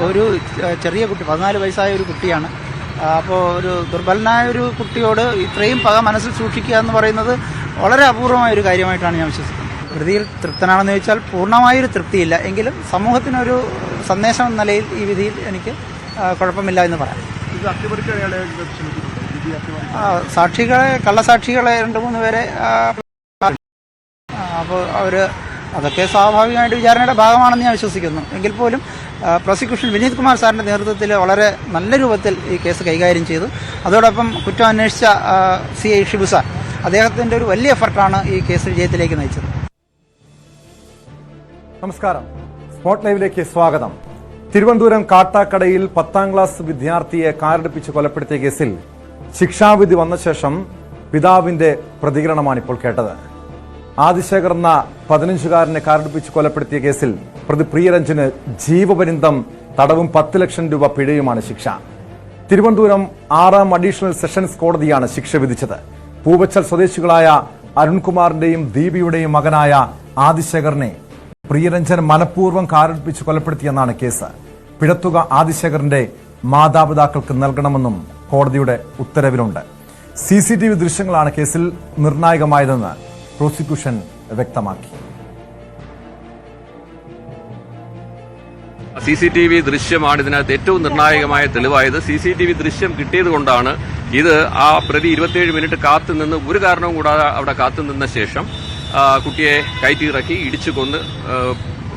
ഒരു ചെറിയ കുട്ടി 14 വയസ്സായ ഒരു കുട്ടിയാണ്. അപ്പോൾ ഒരു ദുർബലനായ ഒരു കുട്ടിയോട് ഇത്രയും പക മനസ്സിൽ സൂക്ഷിക്കുക എന്ന് പറയുന്നത് വളരെ അപൂർവമായ ഒരു കാര്യമായിട്ടാണ് ഞാൻ വിശ്വസിക്കുന്നത്. പ്രതിയിൽ തൃപ്തനാണെന്ന് ചോദിച്ചാൽ പൂർണ്ണമായൊരു തൃപ്തിയില്ല, എങ്കിലും സമൂഹത്തിനൊരു സന്ദേശം എന്ന നിലയിൽ ഈ വിധിയിൽ എനിക്ക് കുഴപ്പമില്ല എന്ന് പറയാം. കള്ളസാക്ഷികളെ 2-3 പേരെ അപ്പോൾ അതൊക്കെ സ്വാഭാവികമായിട്ട് വിചാരണയുടെ ഭാഗമാണെന്ന് ഞാൻ വിശ്വസിക്കുന്നു. എങ്കിൽ പോലും പ്രോസിക്യൂഷൻ വിനീത് കുമാർ സാറിൻ്റെ നേതൃത്വത്തിൽ വളരെ നല്ല രൂപത്തിൽ ഈ കേസ് കൈകാര്യം ചെയ്തു. അതോടൊപ്പം കുറ്റം അന്വേഷിച്ച CI ഷിബു സാർ, അദ്ദേഹത്തിൻ്റെ ഒരു വലിയ എഫർട്ടാണ് ഈ കേസ് വിജയത്തിലേക്ക് നയിച്ചത്. നമസ്കാരം, സ്പോട്ട് ലൈവിലേക്ക് സ്വാഗതം. തിരുവനന്തപുരം കാട്ടാക്കടയിൽ 10ാം ക്ലാസ് വിദ്യാർത്ഥിയെ കാറടിപ്പിച്ച് കൊലപ്പെടുത്തിയ കേസിൽ ശിക്ഷാവിധി വന്ന ശേഷം പിതാവിന്റെ പ്രതികരണമാണ് ഇപ്പോൾ കേട്ടത്. ആദിശേഖർ എന്ന 15-കാരനെ കാറടിപ്പിച്ച് കൊലപ്പെടുത്തിയ കേസിൽ പ്രതി പ്രിയരഞ്ജന് ജീവപര്യന്തം തടവും 10 ലക്ഷം രൂപ പിഴയുമാണ് ശിക്ഷ. തിരുവനന്തപുരം 6ാം അഡീഷണൽ സെഷൻസ് കോടതിയാണ് ശിക്ഷ വിധിച്ചത്. പൂവച്ചൽ സ്വദേശികളായ അരുൺകുമാറിന്റെയും ദീപിയുടെയും മകനായ ആദിശേഖറിനെ പ്രിയരഞ്ജൻ മനഃപൂർവ്വം കാറടിപ്പിച്ച് കൊലപ്പെടുത്തിയെന്നാണ് കേസ്. പിഴത്തുക ആദിശേഖറിന്റെ മാതാപിതാക്കൾക്ക് നൽകണമെന്നും കോടതിയുടെ ഉത്തരവിലുണ്ട്. CCTV ദൃശ്യങ്ങളാണ് കേസിൽ നിർണായകമായതെന്ന് പ്രോസിക്യൂഷൻ വ്യക്തമാക്കി. CCTV ദൃശ്യമാണ് ഇതിനകത്ത് ഏറ്റവും നിർണായകമായ തെളിവായത്. CCTV ദൃശ്യം കിട്ടിയത് കൊണ്ടാണ് ഇത് ആ പ്രതി 27 മിനിറ്റ് കാത്തുനിന്ന് ഒരു കാരണവും കൂടാതെ അവിടെ കാത്തുനിന്ന ശേഷം കുട്ടിയെ കയറ്റിയിറക്കി ഇടിച്ചു കൊന്ന്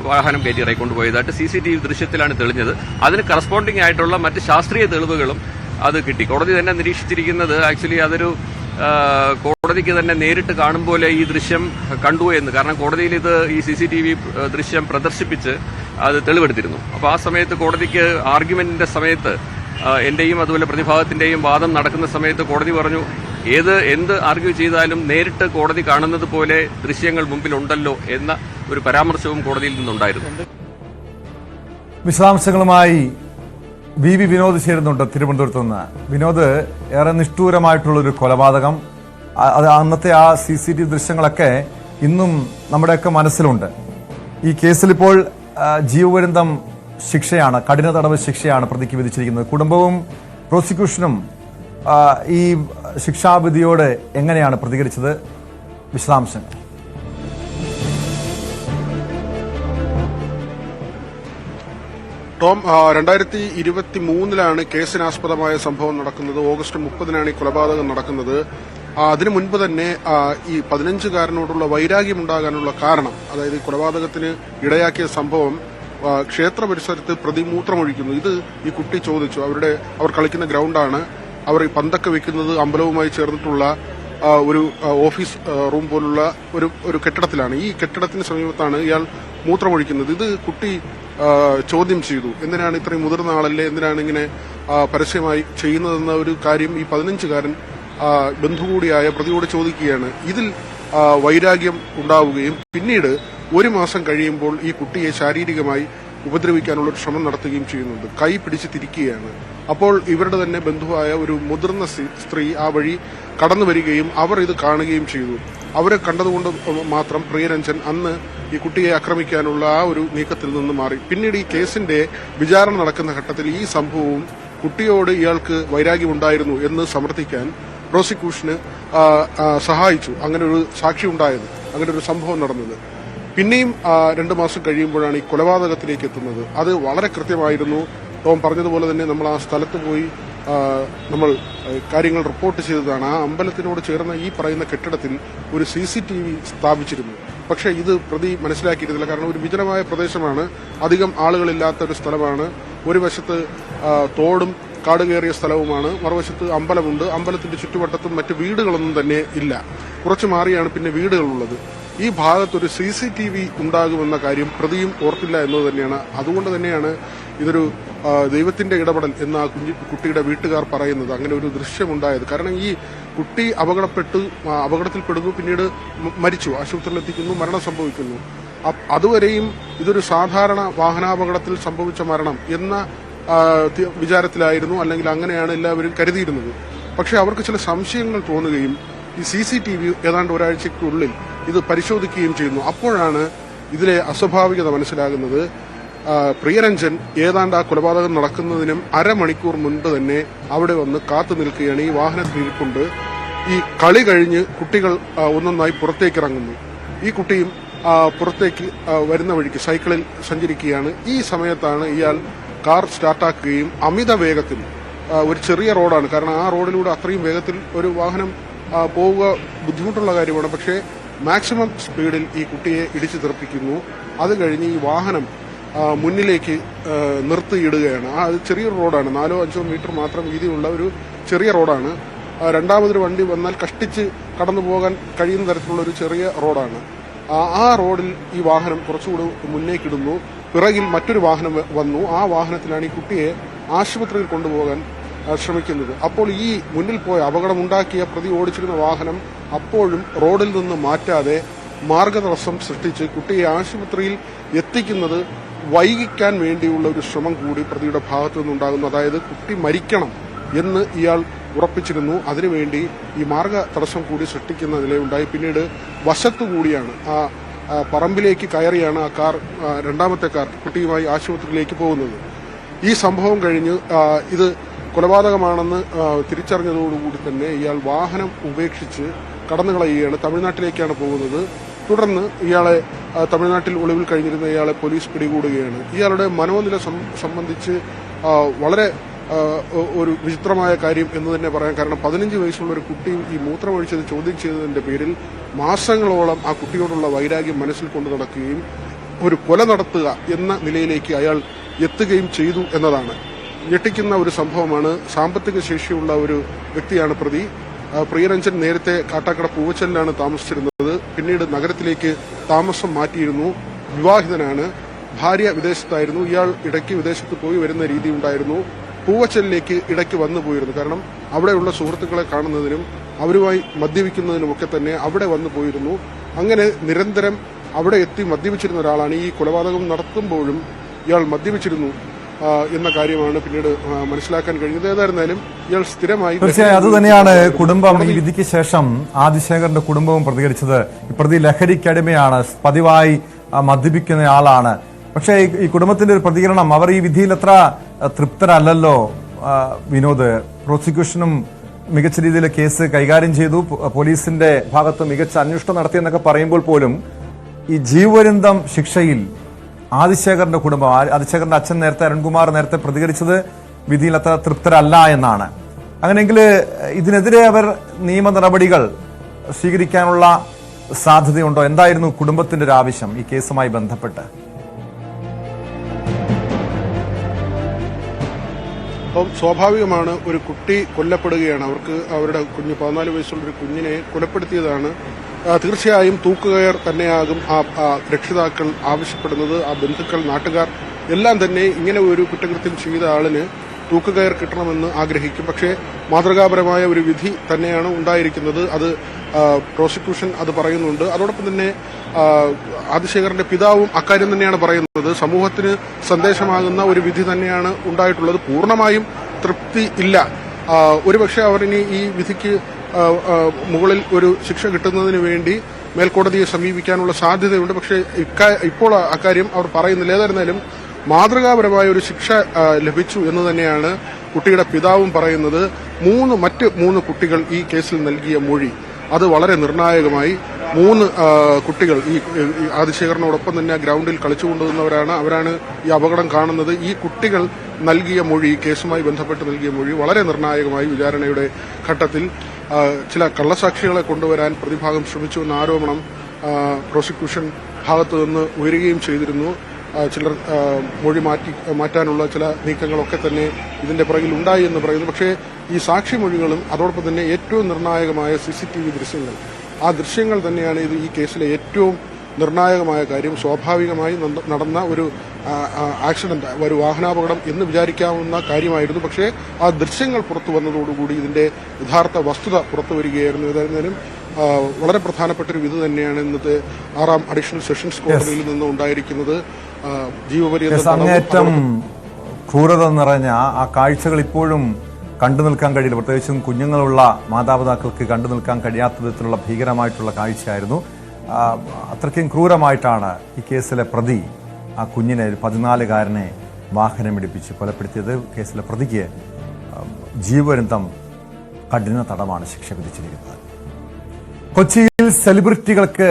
വാഹനം കയറ്റിയിറക്കി കൊണ്ടുപോയതായിട്ട് CCTV ദൃശ്യത്തിലാണ് തെളിഞ്ഞത്. അതിന് കറസ്പോണ്ടിങ് ആയിട്ടുള്ള മറ്റ് ശാസ്ത്രീയ തെളിവുകളും അത് കിട്ടി. കോടതി തന്നെ നിരീക്ഷിച്ചിരിക്കുന്നത് ആക്ച്വലി അതൊരു കോടതിക്ക് തന്നെ നേരിട്ട് കാണും പോലെ ഈ ദൃശ്യം കണ്ടു എന്ന്. കാരണം കോടതിയിൽ ഇത് ഈ CCTV ദൃശ്യം പ്രദർശിപ്പിച്ച് അത് തെളിവെടുത്തിരുന്നു. അപ്പോൾ ആ സമയത്ത് കോടതിക്ക് ആർഗ്യുമെന്റിന്റെ സമയത്ത് എന്റെയും അതുപോലെ പ്രതിഭാഗത്തിന്റെയും വാദം നടക്കുന്ന സമയത്ത് കോടതി പറഞ്ഞു, എന്ത് ആർഗ്യൂ ചെയ്താലും നേരിട്ട് കോടതി കാണുന്നത് പോലെ ദൃശ്യങ്ങൾ മുമ്പിലുണ്ടല്ലോ എന്ന ഒരു പരാമർശവും കോടതിയിൽ നിന്നുണ്ടായിരുന്നു. വിശദാംശങ്ങളുമായി VV വിനോദ് ചേരുന്നുണ്ട് തിരുവനന്തപുരത്ത് നിന്ന്. വിനോദ്, ഏറെ നിഷ്ഠൂരമായിട്ടുള്ളൊരു കൊലപാതകം, അന്നത്തെ ആ CCTV ദൃശ്യങ്ങളൊക്കെ ഇന്നും നമ്മുടെയൊക്കെ മനസ്സിലുണ്ട്. ഈ കേസിലിപ്പോൾ ജീവപര്യന്തം ശിക്ഷയാണ്, കഠിന തടവ് ശിക്ഷയാണ് പ്രതിക്ക് വിധിച്ചിരിക്കുന്നത്. കുടുംബവും പ്രോസിക്യൂഷനും ഈ ശിക്ഷാവിധിയോട് എങ്ങനെയാണ് പ്രതികരിച്ചത്? വിശദാംശങ്ങൾ. ടോം, 2023 കേസിനാസ്പദമായ സംഭവം നടക്കുന്നത്. ഓഗസ്റ്റ് 30 ഈ കൊലപാതകം നടക്കുന്നത്. അതിനു മുൻപ് തന്നെ ഈ 15-കാരനോടുള്ള വൈരാഗ്യമുണ്ടാകാനുള്ള കാരണം, അതായത് ഈ കൊലപാതകത്തിന് ഇടയാക്കിയ സംഭവം ക്ഷേത്ര പരിസരത്ത് പ്രതി മൂത്രമൊഴിക്കുന്നു. ഇത് ഈ കുട്ടി ചോദിച്ചു. അവർ കളിക്കുന്ന ഗ്രൗണ്ടാണ്. അവർ ഈ പന്തൊക്കെ വെക്കുന്നത് അമ്പലവുമായി ചേർന്നിട്ടുള്ള ഒരു ഓഫീസ് റൂം പോലുള്ള ഒരു കെട്ടിടത്തിലാണ്. ഈ കെട്ടിടത്തിന് സമീപത്താണ് ഇയാൾ മൂത്രമൊഴിക്കുന്നത്. ഇത് കുട്ടി ചോദ്യം ചെയ്തു. എന്തിനാണ് ഇത്രയും മുതിർന്ന ആളല്ലേ, എന്തിനാണ് ഇങ്ങനെ പരസ്യമായി ചെയ്യുന്നതെന്ന ഒരു കാര്യം ഈ 15-കാരൻ ബന്ധു കൂടിയായ പ്രതിയോട് ചോദിക്കുകയാണ്. ഇതിൽ വൈരാഗ്യം ഉണ്ടാവുകയും പിന്നീട് 1 മാസം കഴിയുമ്പോൾ ഈ കുട്ടിയെ ശാരീരികമായി ഉപദ്രവിക്കാനുള്ള ഒരു ശ്രമം നടത്തുകയും ചെയ്യുന്നുണ്ട്. കൈ പിടിച്ച് തിരിക്കുകയാണ്. അപ്പോൾ ഇവരുടെ തന്നെ ബന്ധുവായ ഒരു മുതിർന്ന സ്ത്രീ ആ വഴി കടന്നു വരികയും അവർ ഇത് കാണുകയും ചെയ്തു. അവരെ കണ്ടതുകൊണ്ട് മാത്രം പ്രിയരഞ്ജൻ അന്ന് ഈ കുട്ടിയെ ആക്രമിക്കാനുള്ള ആ ഒരു നീക്കത്തിൽ നിന്ന് മാറി. പിന്നീട് ഈ കേസിന്റെ വിചാരണ നടക്കുന്ന ഘട്ടത്തിൽ ഈ സംഭവവും കുട്ടിയോട് ഇയാൾക്ക് വൈരാഗ്യമുണ്ടായിരുന്നു എന്ന് സമർത്ഥിക്കാൻ പ്രോസിക്യൂഷന് സഹായിച്ചു. അങ്ങനെ ഒരു സാക്ഷി ഉണ്ടായത്, അങ്ങനെ ഒരു സംഭവം നടന്നത്. പിന്നെയും 2 മാസം കഴിയുമ്പോഴാണ് ഈ കൊലപാതകത്തിലേക്ക് എത്തുന്നത്. അത് വളരെ കൃത്യമായിരുന്നു. ടോം പറഞ്ഞതുപോലെ തന്നെ നമ്മൾ ആ സ്ഥലത്ത് പോയി നമ്മൾ കാര്യങ്ങൾ റിപ്പോർട്ട് ചെയ്തതാണ്. ആ അമ്പലത്തിനോട് ചേർന്ന ഈ പറയുന്ന കെട്ടിടത്തിൽ ഒരു CCTV സ്ഥാപിച്ചിരുന്നു. പക്ഷേ ഇത് പ്രതി മനസ്സിലാക്കിയിരുന്നില്ല. കാരണം ഒരു വിജനമായ പ്രദേശമാണ്, അധികം ആളുകളില്ലാത്ത ഒരു സ്ഥലമാണ്. ഒരു വശത്ത് തോടും കാട് കയറിയ സ്ഥലവുമാണ്, മറുവശത്ത് അമ്പലമുണ്ട്. അമ്പലത്തിന്റെ ചുറ്റുവട്ടത്തും മറ്റ് വീടുകളൊന്നും തന്നെ ഇല്ല. കുറച്ച് മാറിയാണ് പിന്നെ വീടുകളുള്ളത്. ഈ ഭാഗത്തൊരു CCTV ഉണ്ടാകുമെന്ന കാര്യം പ്രതിയും ഓർത്തില്ല എന്നത് തന്നെയാണ്. അതുകൊണ്ട് തന്നെയാണ് ഇതൊരു ദൈവത്തിന്റെ ഇടപെടൽ എന്ന് ആ കുട്ടിയുടെ വീട്ടുകാർ പറയുന്നത്. അങ്ങനെ ഒരു ദൃശ്യമുണ്ടായത്. കാരണം ഈ കുട്ടി അപകടത്തിൽപ്പെടുന്നു, പിന്നീട് മരിച്ചു, ആശുപത്രിയിലെത്തിക്കുന്നു, മരണം സംഭവിക്കുന്നു. അതുവരെയും ഇതൊരു സാധാരണ വാഹനാപകടത്തിൽ സംഭവിച്ച മരണം എന്ന വിചാരത്തിലായിരുന്നു, അല്ലെങ്കിൽ അങ്ങനെയാണ് എല്ലാവരും കരുതിയിരുന്നത്. പക്ഷെ അവർക്ക് ചില സംശയങ്ങൾ തോന്നുകയും ഈ CCTV ഏതാണ്ട് ഒരാഴ്ചയ്ക്കുള്ളിൽ ഇത് പരിശോധിക്കുകയും ചെയ്യുന്നു. അപ്പോഴാണ് ഇതിലെ അസ്വാഭാവികത മനസ്സിലാകുന്നത്. പ്രിയരഞ്ജൻ ഏതാണ്ട് ആ കൊലപാതകം നടക്കുന്നതിനും അരമണിക്കൂർ മുൻപ് തന്നെ അവിടെ വന്ന് കാത്തു നിൽക്കുകയാണ്. ഈ വാഹനത്തിലിരിപ്പുണ്ട്. ഈ കളി കഴിഞ്ഞ് കുട്ടികൾ ഒന്നൊന്നായി പുറത്തേക്ക് ഇറങ്ങുന്നു. ഈ കുട്ടിയും പുറത്തേക്ക് വരുന്ന വഴിക്ക് സൈക്കിളിൽ സഞ്ചരിക്കുകയാണ്. ഈ സമയത്താണ് ഇയാൾ കാർ സ്റ്റാർട്ടാക്കുകയും അമിത വേഗത്തിൽ, ഒരു ചെറിയ റോഡാണ്, കാരണം ആ റോഡിലൂടെ അത്രയും വേഗത്തിൽ ഒരു വാഹനം പോവുക ബുദ്ധിമുട്ടുള്ള കാര്യമാണ്. പക്ഷേ മാക്സിമം സ്പീഡിൽ ഈ കുട്ടിയെ ഇടിച്ചു തെറിപ്പിക്കുന്നു. അത് കഴിഞ്ഞ് ഈ വാഹനം മുന്നിലേക്ക് നിർത്തിയിടുകയാണ്. അത് ചെറിയൊരു റോഡാണ്, 4-5 മീറ്റർ മാത്രം വീതിയുള്ള ഒരു ചെറിയ റോഡാണ്. രണ്ടാമതൊരു വണ്ടി വന്നാൽ കഷ്ടിച്ച് കടന്നു പോകാൻ കഴിയുന്ന തരത്തിലുള്ള ഒരു ചെറിയ റോഡാണ്. ആ റോഡിൽ ഈ വാഹനം കുറച്ചുകൂടി മുന്നേക്കിടുന്നു. പിറകിൽ മറ്റൊരു വാഹനം വന്നു. ആ വാഹനത്തിലാണ് ഈ കുട്ടിയെ ആശുപത്രിയിൽ കൊണ്ടുപോകാൻ ശ്രമിക്കുന്നത്. അപ്പോൾ ഈ മുന്നിൽ പോയ അപകടമുണ്ടാക്കിയ പ്രതി ഓടിച്ചിരുന്ന വാഹനം അപ്പോഴും റോഡിൽ നിന്ന് മാറ്റാതെ മാർഗതടസ്സം സൃഷ്ടിച്ച് കുട്ടിയെ ആശുപത്രിയിൽ എത്തിക്കുന്നത് വൈകിക്കാൻ വേണ്ടിയുള്ള ഒരു ശ്രമം കൂടി പ്രതിയുടെ ഭാഗത്തു നിന്നുണ്ടാകുന്നു. അതായത് കുട്ടി മരിക്കണം എന്ന് ഇയാൾ ഉറപ്പിച്ചിരുന്നു. അതിനുവേണ്ടി ഈ മാർഗ തടസ്സം കൂടി സൃഷ്ടിക്കുന്ന നിലയുണ്ടായി. പിന്നീട് വശത്തുകൂടിയാണ് ആ പറമ്പിലേക്ക് കയറിയാണ് ആ കാർ, രണ്ടാമത്തെ കാർ കുട്ടിയുമായി ആശുപത്രിയിലേക്ക് പോകുന്നത്. ഈ സംഭവം കഴിഞ്ഞ് ഇത് കൊലപാതകമാണെന്ന് തിരിച്ചറിഞ്ഞതോടുകൂടി തന്നെ ഇയാൾ വാഹനം ഉപേക്ഷിച്ച് കടന്നുകളയുകയാണ്. തമിഴ്നാട്ടിലേക്കാണ് പോകുന്നത്. തുടർന്ന് ഇയാളെ തമിഴ്നാട്ടിൽ ഒളിവിൽ കഴിഞ്ഞിരുന്ന ഇയാളെ പോലീസ് പിടികൂടുകയാണ്. ഇയാളുടെ മനോനില സംബന്ധിച്ച് വളരെ ഒരു വിചിത്രമായ കാര്യം എന്ന് തന്നെ പറയാം. കാരണം 15 വയസ്സുള്ള ഒരു കുട്ടി ഈ മൂത്രമൊഴിച്ചത് ചോദ്യം ചെയ്തതിന്റെ പേരിൽ മാസങ്ങളോളം ആ കുട്ടിയോടുള്ള വൈരാഗ്യം മനസ്സിൽ കൊണ്ടു നടക്കുകയും ഒരു കൊല നടത്തുക എന്ന നിലയിലേക്ക് അയാൾ എത്തുകയും ചെയ്തു എന്നതാണ് ഞെട്ടിക്കുന്ന ഒരു സംഭവമാണ്. സാമ്പത്തിക ശേഷിയുള്ള ഒരു വ്യക്തിയാണ് പ്രതി. പ്രിയരഞ്ജൻ നേരത്തെ കാട്ടാക്കട പൂവച്ചലിലാണ് താമസിച്ചിരുന്നത്. പിന്നീട് നഗരത്തിലേക്ക് താമസം മാറ്റിയിരുന്നു. വിവാഹിതനാണ്. ഭാര്യ വിദേശത്തായിരുന്നു. ഇയാൾ ഇടയ്ക്ക് വിദേശത്ത് പോയി വരുന്ന രീതി ഉണ്ടായിരുന്നു. പൂവച്ചലിലേക്ക് ഇടയ്ക്ക് വന്നു പോയിരുന്നു. കാരണം അവിടെയുള്ള സുഹൃത്തുക്കളെ കാണുന്നതിനും അവരുമായി മദ്യപിക്കുന്നതിനുമൊക്കെ തന്നെ അവിടെ വന്നു പോയിരുന്നു. അങ്ങനെ നിരന്തരം അവിടെ എത്തി മദ്യപിച്ചിരുന്ന ഒരാളാണ്. ഈ കൊലപാതകം നടത്തുമ്പോഴും ഇയാൾ മദ്യപിച്ചിരുന്നു എന്ന കാര്യമാണ് പിന്നീട് മനസ്സിലാക്കാൻ കഴിഞ്ഞത്. ഏതായിരുന്നാലും ഇയാൾ സ്ഥിരമായി തീർച്ചയായും അതുതന്നെയാണ് കുടുംബം ഈ വിധിക്ക് ശേഷം ആദിശേഖരന്റെ കുടുംബവും പ്രതികരിച്ചത്. പ്രതി ലഹരിക്കടിമയാണ്, പതിവായി മദ്യപിക്കുന്ന ആളാണ്. പക്ഷേ ഈ കുടുംബത്തിന്റെ ഒരു പ്രതികരണം, അവർ ഈ വിധിയിൽ അത്ര തൃപ്തരല്ലല്ലോ വിനോദ്. പ്രോസിക്യൂഷനും മികച്ച രീതിയിൽ കേസ് കൈകാര്യം ചെയ്തു, പോലീസിന്റെ ഭാഗത്ത് മികച്ച അന്വേഷണം നടത്തിയെന്നൊക്കെ പറയുമ്പോൾ പോലും ഈ ജീവപര്യന്തം ശിക്ഷയിൽ ആദിശേഖരന്റെ കുടുംബം, ആദിശേഖരന്റെ അച്ഛൻ നേരത്തെ അരുൺകുമാർ നേരത്തെ പ്രതികരിച്ചത് വിധിയിൽ അത്ര തൃപ്തരല്ല എന്നാണ്. അങ്ങനെയെങ്കിൽ ഇതിനെതിരെ അവർ നിയമ നടപടികൾ സ്വീകരിക്കാനുള്ള സാധ്യതയുണ്ടോ? എന്തായിരുന്നു കുടുംബത്തിന്റെ ഒരു ആവശ്യം ഈ കേസുമായി ബന്ധപ്പെട്ട്? അപ്പം സ്വാഭാവികമാണ്, ഒരു കുട്ടി കൊല്ലപ്പെടുകയാണ്. അവർക്ക് അവരുടെ കുഞ്ഞ് 14 വയസ്സുള്ള ഒരു കുഞ്ഞിനെ കൊലപ്പെടുത്തിയതാണ്. തീർച്ചയായും തൂക്കുകയർ തന്നെയാകും ആ രക്ഷിതാക്കൾ ആവശ്യപ്പെടുന്നത്. ആ ബന്ധുക്കൾ, നാട്ടുകാർ എല്ലാം തന്നെ ഇങ്ങനെ ഒരു കുറ്റകൃത്യം ചെയ്ത ആളിന് തൂക്കുകയർ കിട്ടണമെന്ന് ആഗ്രഹിക്കും. പക്ഷേ മാതൃകാപരമായ ഒരു വിധി തന്നെയാണ് ഉണ്ടായിരിക്കുന്നത്. അത് പ്രോസിക്യൂഷൻ അത് പറയുന്നുണ്ട്. അതോടൊപ്പം തന്നെ ആദിശേഖരന്റെ പിതാവും അക്കാര്യം തന്നെയാണ് പറയുന്നത്. സമൂഹത്തിന് സന്ദേശമാകുന്ന ഒരു വിധി തന്നെയാണ് ഉണ്ടായിട്ടുള്ളത്. പൂർണ്ണമായും തൃപ്തി ഇല്ല. ഒരുപക്ഷെ അവരിനി ഈ വിധിക്ക് മുകളിൽ ഒരു ശിക്ഷ കിട്ടുന്നതിന് വേണ്ടി മേൽക്കോടതിയെ സമീപിക്കാനുള്ള സാധ്യതയുണ്ട്. പക്ഷേ ഇപ്പോൾ അക്കാര്യം അവർ പറയുന്നില്ല. ഏതായിരുന്നാലും മാതൃകാപരമായ ഒരു ശിക്ഷ ലഭിച്ചു എന്ന് തന്നെയാണ് കുട്ടിയുടെ പിതാവും പറയുന്നത്. മറ്റ് മൂന്ന് കുട്ടികൾ ഈ കേസിൽ നൽകിയ മൊഴി അത് വളരെ നിർണായകമായി. 3 കുട്ടികൾ ഈ ആദിശേഖരനോടൊപ്പം തന്നെ ഗ്രൗണ്ടിൽ കളിച്ചുകൊണ്ടുവന്നവരാണ്. അവരാണ് ഈ അപകടം കാണുന്നത്. ഈ കുട്ടികൾ നൽകിയ മൊഴി, കേസുമായി ബന്ധപ്പെട്ട് നൽകിയ മൊഴി വളരെ നിർണായകമായി വിചാരണയുടെ ഘട്ടത്തിൽ ചില കള്ളസാക്ഷികളെ കൊണ്ടുവരാൻ പ്രതിഭാഗം ശ്രമിച്ചുവെന്ന ആരോപണം പ്രോസിക്യൂഷൻ ഭാഗത്തു നിന്ന് ഉയരുകയും ചെയ്തിരുന്നു. ചിലർ മൊഴി മാറ്റാനുള്ള ചില നീക്കങ്ങളൊക്കെ തന്നെ ഇതിന്റെ പുറകിൽ ഉണ്ടായി എന്ന് പറയുന്നു. പക്ഷേ ഈ സാക്ഷിമൊഴികളും അതോടൊപ്പം തന്നെ ഏറ്റവും നിർണായകമായ CCTV ദൃശ്യങ്ങൾ, ആ ദൃശ്യങ്ങൾ തന്നെയാണ് ഈ കേസിലെ ഏറ്റവും നിർണായകമായ കാര്യം. സ്വാഭാവികമായി നടന്ന ഒരു ആക്സിഡന്റ്, ഒരു വാഹനാപകടം എന്ന് വിചാരിക്കാവുന്ന കാര്യമായിരുന്നു. പക്ഷേ ആ ദൃശ്യങ്ങൾ പുറത്തു വന്നതോടുകൂടി ഇതിന്റെ യഥാർത്ഥ വസ്തുത പുറത്തു വരികയായിരുന്നു. ഏതായിരുന്നാലും വളരെ പ്രധാനപ്പെട്ട ഒരു വിധി തന്നെയാണ് ഇന്നത്തെ 6ാം അഡീഷണൽ സെഷൻസ് കോടതിയിൽ നിന്ന് ഉണ്ടായിരിക്കുന്നത്. അങ്ങേറ്റം ക്രൂരത നിറഞ്ഞ ആ കാഴ്ചകൾ ഇപ്പോഴും കണ്ടു നിൽക്കാൻ കഴിയില്ല. പ്രത്യേകിച്ചും കുഞ്ഞുങ്ങളുള്ള മാതാപിതാക്കൾക്ക് കണ്ടു നിൽക്കാൻ കഴിയാത്ത വിധത്തിലുള്ള ഭീകരമായിട്ടുള്ള കാഴ്ചയായിരുന്നു. അത്രയ്ക്കും ക്രൂരമായിട്ടാണ് ഈ കേസിലെ പ്രതി ആ കുഞ്ഞിനെ, ഒരു 14-കാരനെ വാഹനമിടിപ്പിച്ച് കൊലപ്പെടുത്തിയത്. കേസിലെ പ്രതിക്ക് ജീവപര്യന്തം കഠിന തടവാണ് ശിക്ഷ വിധിച്ചിരിക്കുന്നത്. കൊച്ചിയിൽ സെലിബ്രിറ്റികൾക്ക്